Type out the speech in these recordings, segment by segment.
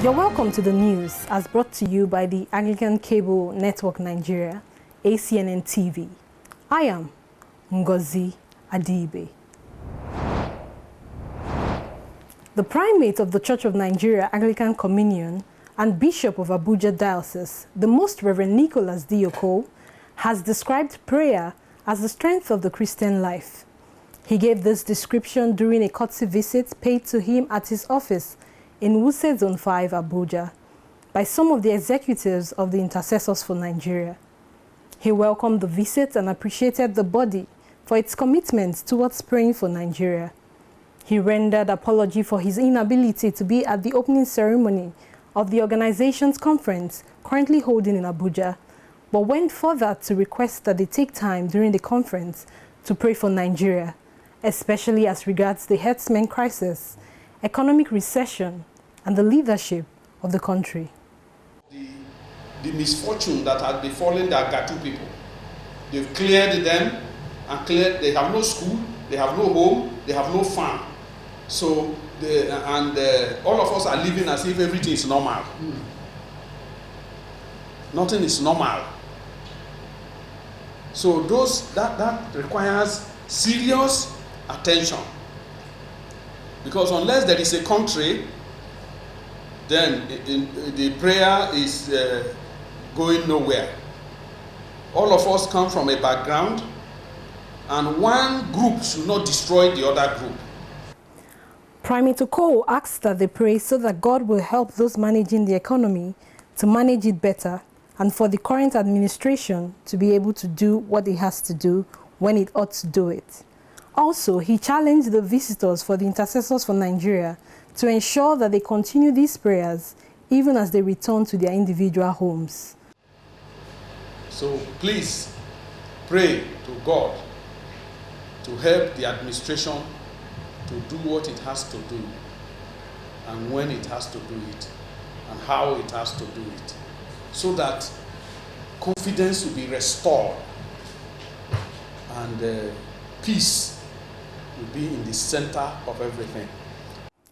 You're welcome to the news as brought to you by the Anglican Cable Network Nigeria, ACNNTV. I am Ngozi Adibe. The primate of the Church of Nigeria Anglican Communion and Bishop of Abuja Diocese, the Most Reverend Nicholas Dioko, has described prayer as the strength of the Christian life. He gave this description during a courtesy visit paid to him at his office in Wuse Zone 5, Abuja, by some of the executives of the Intercessors for Nigeria. He welcomed the visit and appreciated the body for its commitment towards praying for Nigeria. He rendered apology for his inability to be at the opening ceremony of the organization's conference currently holding in Abuja, but went further to request that they take time during the conference to pray for Nigeria, especially as regards the herdsmen crisis, economic recession, and the leadership of the country. The misfortune that has befallen the Agatu people, they've cleared them and they have no school, they have no home, they have no farm. So, all of us are living as if everything is normal. Nothing is normal. So that requires serious attention. Because unless there is a country, then the prayer is going nowhere. All of us come from a background, and one group should not destroy the other group. Primate Oko asks that they pray so that God will help those managing the economy to manage it better, and for the current administration to be able to do what it has to do when it ought to do it. Also, he challenged the visitors for the Intercessors for Nigeria to ensure that they continue these prayers even as they return to their individual homes. So please pray to God to help the administration to do what it has to do, and when it has to do it, and how it has to do it, so that confidence will be restored and peace will be in the center of everything.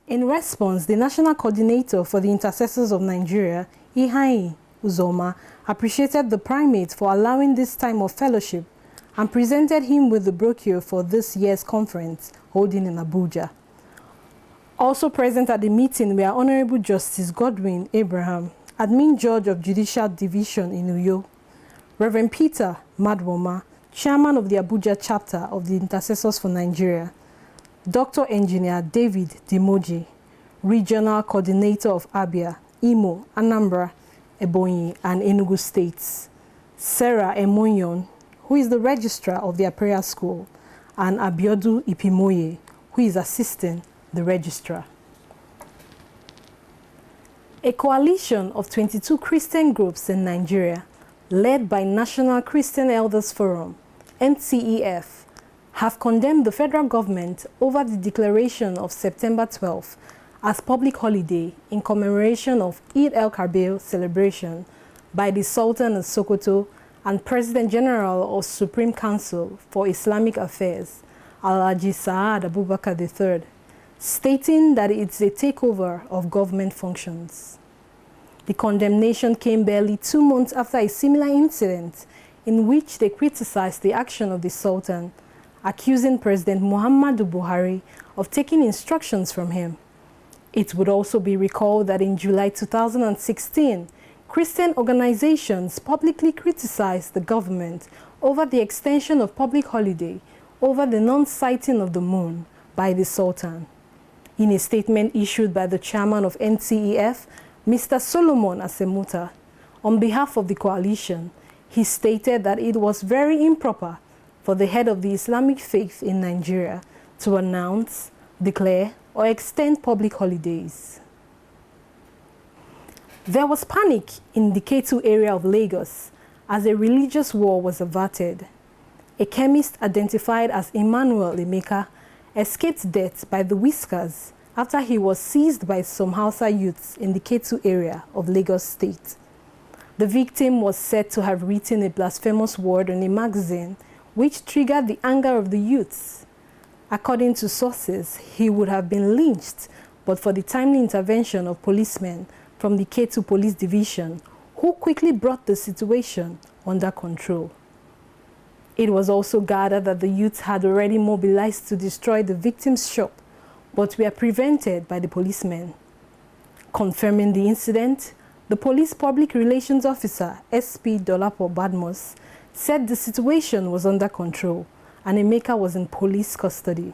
In response, the National Coordinator for the Intercessors of Nigeria, Ihai Uzoma, appreciated the primate for allowing this time of fellowship and presented him with the brochure for this year's conference holding in Abuja. Also present at the meeting were Honorable Justice Godwin Abraham, Admin Judge of Judicial Division in Uyo, Reverend Peter Madwoma, Chairman of the Abuja chapter of the Intercessors for Nigeria, Dr. Engineer David Dimoji, Regional Coordinator of Abia, Imo, Anambra, Ebonyi, and Enugu States, Sarah Emonyon, who is the Registrar of their prayer school, and Abiodu Ipimoye, who is assisting the Registrar. A coalition of 22 Christian groups in Nigeria, led by National Christian Elders Forum, NCEF, have condemned the federal government over the declaration of September 12 as public holiday in commemoration of Eid el-Kabir celebration by the Sultan of Sokoto and President General of Supreme Council for Islamic Affairs, Alhaji Saad Abubakar III, stating that it's a takeover of government functions. The condemnation came barely 2 months after a similar incident in which they criticized the action of the Sultan, accusing President Muhammadu Buhari of taking instructions from him. It would also be recalled that in July 2016, Christian organizations publicly criticized the government over the extension of public holiday over the non-sighting of the moon by the Sultan. In a statement issued by the chairman of NCEF, Mr. Solomon Asemuta, on behalf of the coalition, he stated that it was very improper for the head of the Islamic faith in Nigeria to announce, declare, or extend public holidays. There was panic in the Ketu area of Lagos as a religious war was averted. A chemist identified as Emmanuel Emeka escaped death by the whiskers after he was seized by some Hausa youths in the Ketu area of Lagos State. The victim was said to have written a blasphemous word on a magazine which triggered the anger of the youths. According to sources, he would have been lynched but for the timely intervention of policemen from the K2 Police Division, who quickly brought the situation under control. It was also gathered that the youths had already mobilized to destroy the victim's shop, but were prevented by the policemen. Confirming the incident, the police public relations officer, SP Dolapo Badmos, said the situation was under control and Emeka was in police custody.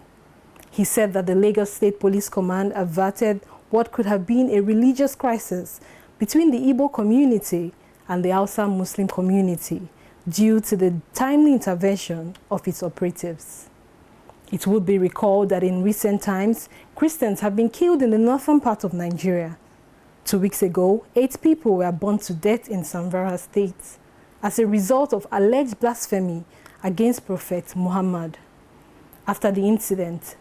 He said that the Lagos State Police Command averted what could have been a religious crisis between the Igbo community and the Hausa Muslim community due to the timely intervention of its operatives. It would be recalled that in recent times, Christians have been killed in the northern part of Nigeria. 2 weeks ago, 8 people were burned to death in Zamfara State as a result of alleged blasphemy against Prophet Muhammad. After the incident,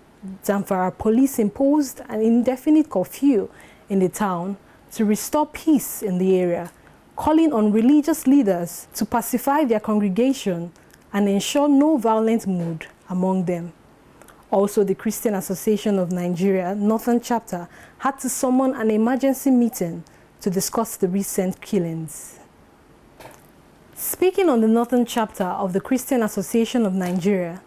Zamfara police imposed an indefinite curfew in the town to restore peace in the area, calling on religious leaders to pacify their congregation and ensure no violent mood among them. Also, the Christian Association of Nigeria Northern Chapter had to summon an emergency meeting to discuss the recent killings. Speaking on the Northern Chapter of the Christian Association of Nigeria,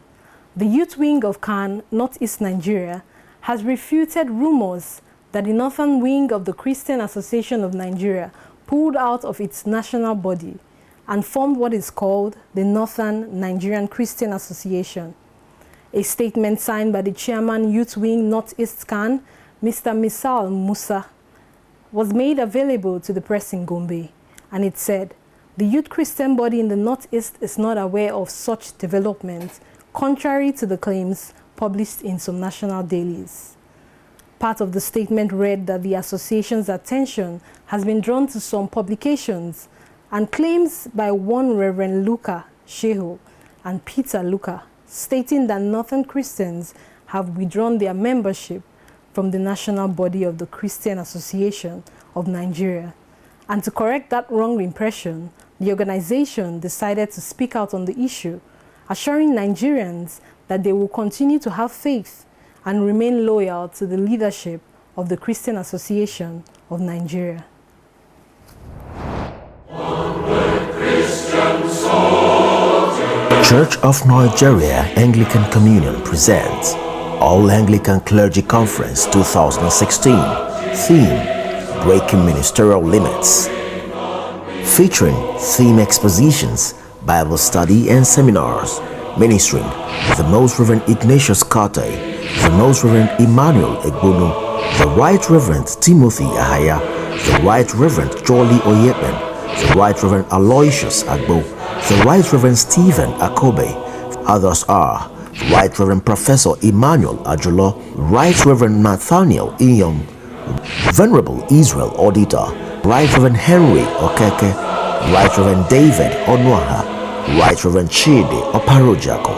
the youth wing of Acnn, Northeast Nigeria, has refuted rumors that the Northern wing of the Christian Association of Nigeria pulled out of its national body and formed what is called the Northern Nigerian Christian Association. A statement signed by the chairman, Youth Wing Northeast Acnn, Mr. Misal Musa, was made available to the press in Gombe, and it said, "The youth Christian body in the Northeast is not aware of such developments, contrary to the claims published in some national dailies." Part of the statement read that the association's attention has been drawn to some publications and claims by one Reverend Luka Shehu and Peter Luka, stating that Northern Christians have withdrawn their membership from the national body of the Christian Association of Nigeria. And to correct that wrong impression, the organization decided to speak out on the issue, assuring Nigerians that they will continue to have faith and remain loyal to the leadership of the Christian Association of Nigeria. Church of Nigeria Anglican Communion presents All Anglican Clergy Conference 2016. Theme: Breaking Ministerial Limits. Featuring theme expositions, Bible study and seminars. Ministering the Most Reverend Ignatius Kate, the Most Reverend Emmanuel Egbono, the Right Reverend Timothy Ahaya, the Right Reverend Jolly Oyepen, the Right Reverend Aloysius Agbo, the Right Reverend Stephen Akobe. Others are Right Reverend Professor Emmanuel Ajulo, Right Reverend Nathaniel Iyom, Venerable Israel Auditor, Right Reverend Henry Okeke, Right Reverend David Onwaha, Right Reverend Chidi Oparojako,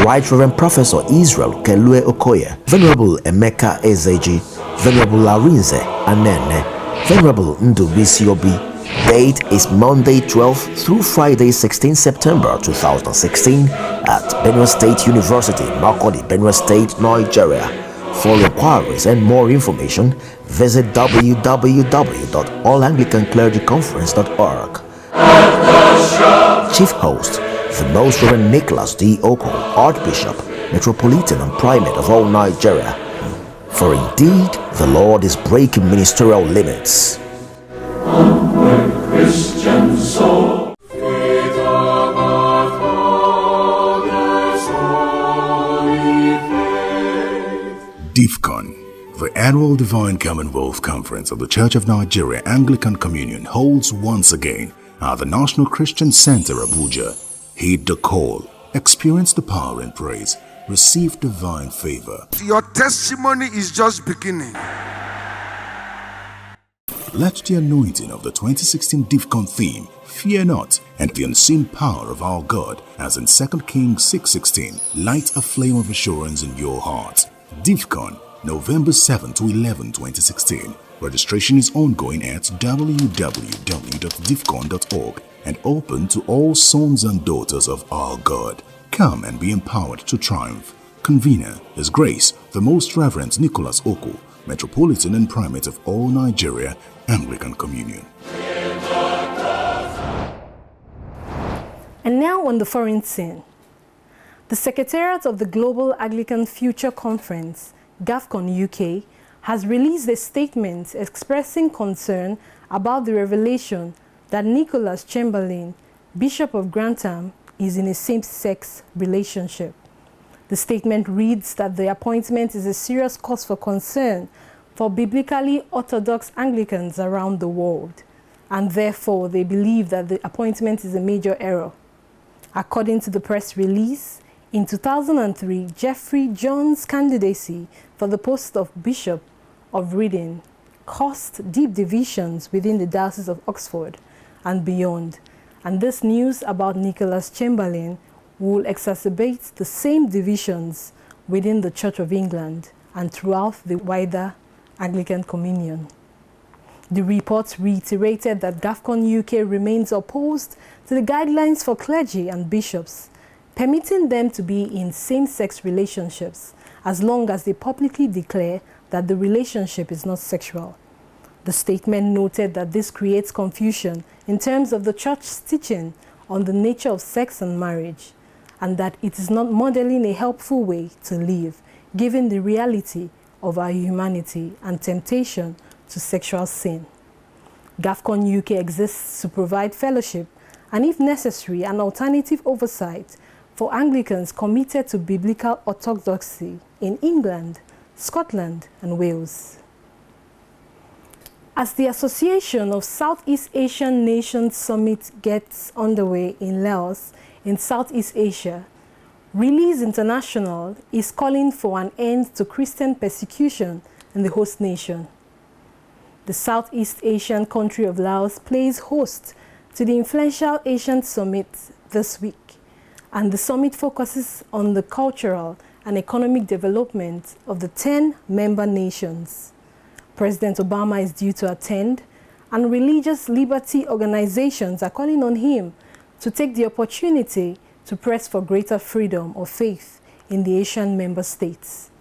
Right Reverend Professor Israel Kelue Okoye, Venerable Emeka Ezeji, Venerable Larinze Anene, Venerable Ndubisi Obi. Date is Monday 12th through Friday 16 September 2016 at Benue State University, Makurdi, Benue State, Nigeria. For inquiries and more information, visit www.allanglicanclergyconference.org. Chief Host, the Most Reverend Nicholas D. Oko, Archbishop, Metropolitan and Primate of all Nigeria. For indeed, the Lord is breaking ministerial limits. Christian soul. DIVCON, the annual Divine Commonwealth Conference of the Church of Nigeria Anglican Communion, holds once again at the National Christian Center, Abuja. Heed the call, experience the power and praise, receive divine favor. Your testimony is just beginning. Let the anointing of the 2016 DIVCON theme, Fear Not, and the unseen power of our God, as in 2 Kings 6:16, light a flame of assurance in your heart. DIVCON, November 7 to 11, 2016. Registration is ongoing at www.divcon.org and open to all sons and daughters of our God. Come and be empowered to triumph. Convener, His Grace, the Most Reverend Nicholas Oko, Metropolitan and Primate of all Nigeria, Anglican Communion. And now on the foreign scene. The Secretariat of the Global Anglican Future Conference, GAFCON UK, has released a statement expressing concern about the revelation that Nicholas Chamberlain, Bishop of Grantham, is in a same-sex relationship. The statement reads that the appointment is a serious cause for concern for biblically orthodox Anglicans around the world, and therefore they believe that the appointment is a major error. According to the press release, in 2003, Jeffrey John's candidacy for the post of Bishop of Reading caused deep divisions within the Diocese of Oxford and beyond, and this news about Nicholas Chamberlain will exacerbate the same divisions within the Church of England and throughout the wider Anglican Communion. The report reiterated that GAFCON UK remains opposed to the guidelines for clergy and bishops, permitting them to be in same-sex relationships as long as they publicly declare that the relationship is not sexual. The statement noted that this creates confusion in terms of the Church's teaching on the nature of sex and marriage, and that it is not modeling a helpful way to live, given the reality of our humanity and temptation to sexual sin. GAFCON UK exists to provide fellowship and, if necessary, an alternative oversight for Anglicans committed to biblical orthodoxy in England, Scotland, and Wales. As the Association of Southeast Asian Nations Summit gets underway in Laos, in Southeast Asia, Release International is calling for an end to Christian persecution in the host nation. The Southeast Asian country of Laos plays host to the influential Asian Summit this week, and the summit focuses on the cultural and economic development of the 10 member nations. President Obama is due to attend, and religious liberty organizations are calling on him to take the opportunity to press for greater freedom of faith in the Asian member states.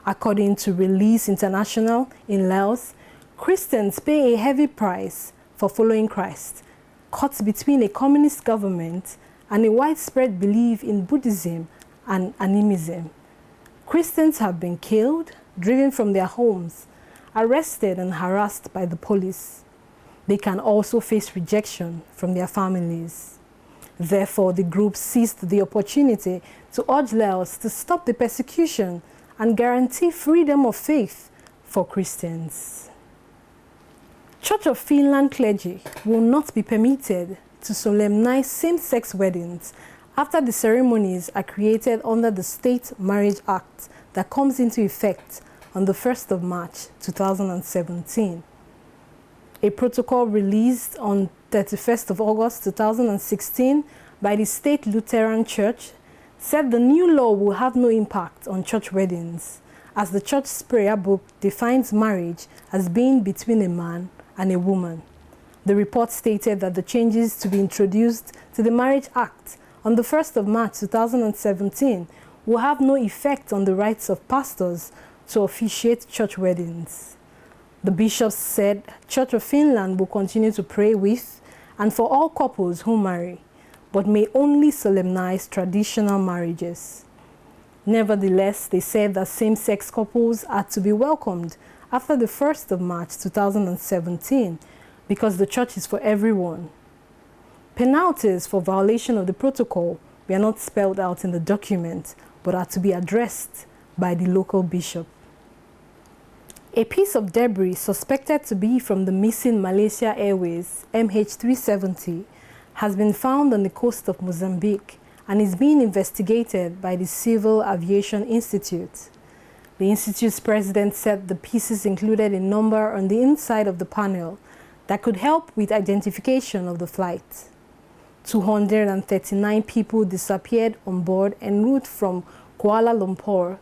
According to Release International in Laos, Christians pay a heavy price for following Christ, caught between a communist government and a widespread belief in Buddhism and animism. Christians have been killed, driven from their homes, arrested and harassed by the police. They can also face rejection from their families. Therefore, the group seized the opportunity to urge Laos to stop the persecution and guarantee freedom of faith for Christians. Church of Finland clergy will not be permitted to solemnize same-sex weddings after the ceremonies are created under the State Marriage Act that comes into effect on the 1st of March 2017. A protocol released on 31st of August 2016 by the State Lutheran Church said the new law will have no impact on church weddings, as the church's prayer book defines marriage as being between a man and a woman. The report stated that the changes to be introduced to the Marriage Act on the 1st of March 2017 will have no effect on the rights of pastors to officiate church weddings. The bishops said Church of Finland will continue to pray with and for all couples who marry, but may only solemnize traditional marriages. Nevertheless, they said that same-sex couples are to be welcomed after the 1st of March 2017 because the church is for everyone. Penalties for violation of the protocol were not spelled out in the document, but are to be addressed by the local bishop. A piece of debris suspected to be from the missing Malaysia Airways MH370 has been found on the coast of Mozambique and is being investigated by the Civil Aviation Institute. The institute's president said the pieces included a number on the inside of the panel that could help with identification of the flight. 239 people disappeared on board en route from Kuala Lumpur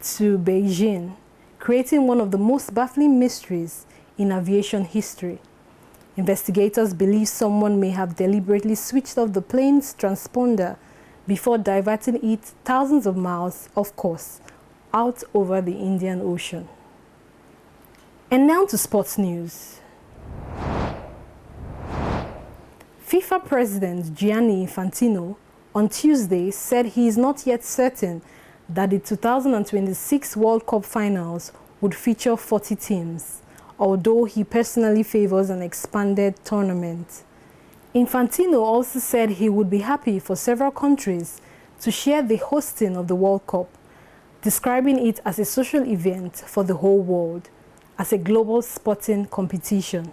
to Beijing, creating one of the most baffling mysteries in aviation history. Investigators believe someone may have deliberately switched off the plane's transponder before diverting it thousands of miles off course out over the Indian Ocean. And now to sports news. FIFA President Gianni Infantino on Tuesday said he is not yet certain that the 2026 World Cup finals would feature 40 teams, although he personally favors an expanded tournament. Infantino also said he would be happy for several countries to share the hosting of the World Cup, describing it as a social event for the whole world, as a global sporting competition.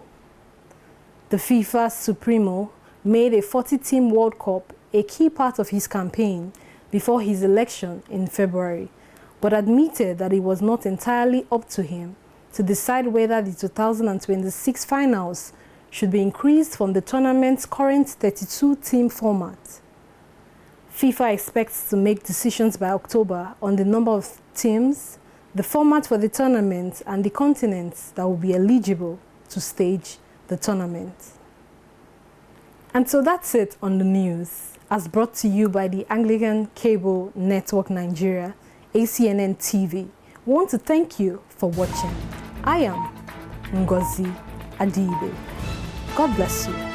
The FIFA Supremo made a 40-team World Cup a key part of his campaign before his election in February, but admitted that it was not entirely up to him to decide whether the 2026 finals should be increased from the tournament's current 32-team format. FIFA expects to make decisions by October on the number of teams, the format for the tournament, and the continents that will be eligible to stage the tournament. And so that's it on the news, as brought to you by the Anglican Cable Network Nigeria, ACNNTV. We want to thank you for watching. I am Ngozi Adibe. God bless you.